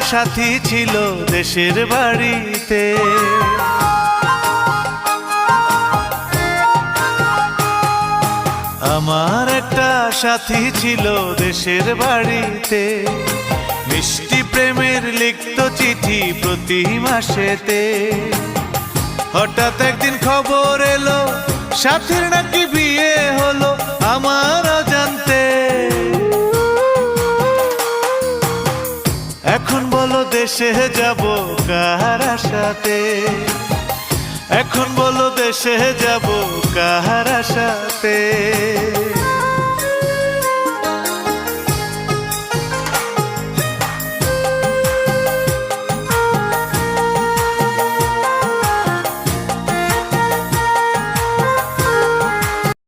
সাথী ছিল দেশের বাড়িতে। আমার একটা সাথী ছিল দেশের বাড়িতে, মিষ্টি প্রেমের লিখত চিঠি প্রতি মাসেতে। হঠাৎ একদিন খবর এলো সাথীর নাকি বিয়ে হলো আমার অজান্তে। এখন বলো দেশে যাব কার আশাতে, এখন বলো দেশে যাব কার আশাতে।